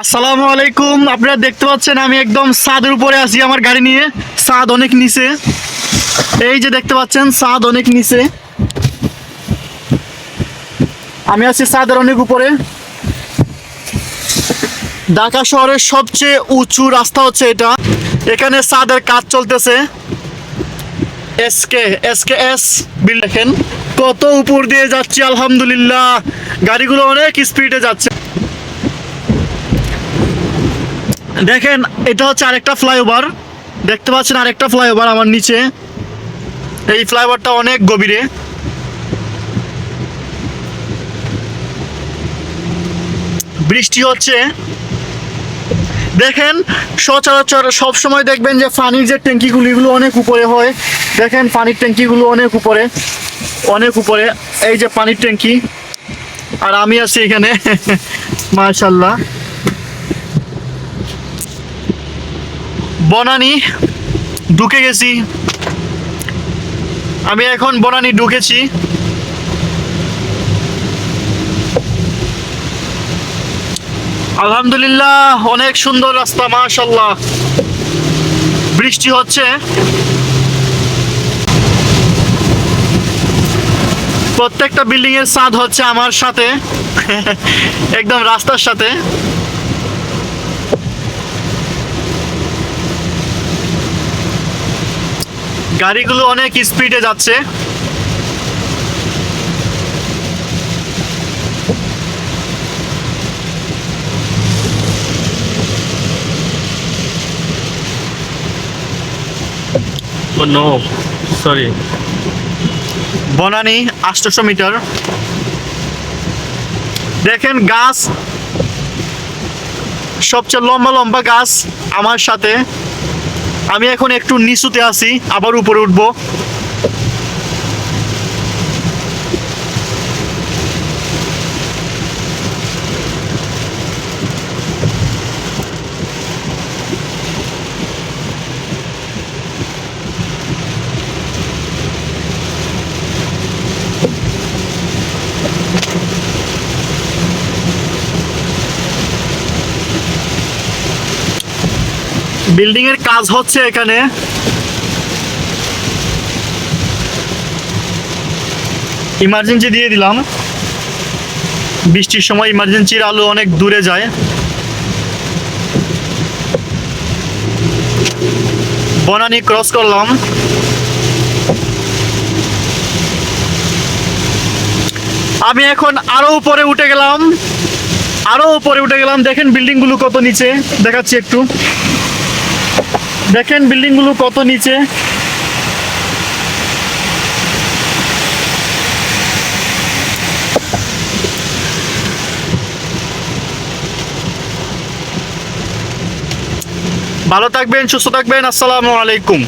আসসালামু আলাইকুম। আপনারা দেখতে পাচ্ছেন আমি একদম ছাদের উপরে আছি আমার গাড়ি নিয়ে। ছাদ অনেক নিচে, এই যে দেখতে পাচ্ছেন ছাদ অনেক নিচে, আমি আছি ছাদের অনেক উপরে। ঢাকা শহরের সবচেয়ে উঁচু রাস্তা হচ্ছে এটা। এখানে ছাদের কাজ চলতেছে। এস বিল দেখেন কত উপর দিয়ে যাচ্ছে, আলহামদুলিল্লাহ। গাড়িগুলো অনেক স্পিডে যাচ্ছে। দেখেন এটা হচ্ছে আরেকটা ফ্লাইওভার, দেখতে পাচ্ছেন আরেকটা ফ্লাইওভার আমার নিচে। এই ফ্লাইওভারটা অনেক গভীরে। বৃষ্টি হচ্ছে। দেখেন সচরাচর সব সময় দেখবেন যে পানির যে ট্যাঙ্কিগুলো এগুলো অনেক উপরে হয়। দেখেন পানির ট্যাঙ্কিগুলো অনেক উপরে, অনেক উপরে। এই যে পানির ট্যাঙ্কি, আর আমি আছি এখানে। মাশাআল্লাহ। বনানী ঢুকে গেছি, আমি এখন বনানী ঢুকেছি। আলহামদুলিল্লাহ, অনেক সুন্দর রাস্তা, মাশাআল্লাহ। বৃষ্টি হচ্ছে, প্রত্যেকটা বিল্ডিং এর ছাদ হচ্ছে আমার সাথে। একদম রাস্তার সাথে। গাড়িগুলো অনেক স্পিডে যাচ্ছে। No sorry, Banani 800 metre. দেখেন গাছ, সবচেয়ে লম্বা লম্বা গাছ আমার সাথে। আমি এখন একটু নিচুতে আছি, আবার উপরে উঠবো। বিল্ডিং এর কাজ হচ্ছে এখানে। ইমার্জেন্সি দিয়ে দিলাম, বৃষ্টির সময় ইমার্জেন্সির আলো অনেক দূরে যায়। বনানী ক্রস করলাম। আমি এখন আরো উপরে উঠে গেলাম, আরো উপরে উঠে গেলাম। দেখেন বিল্ডিং গুলো কত নিচে, দেখাচ্ছি একটু। দেখেন বিল্ডিং গুলো কত নিচে। ভালো থাকবেন, সুস্থ থাকবেন। আসসালামু আলাইকুম।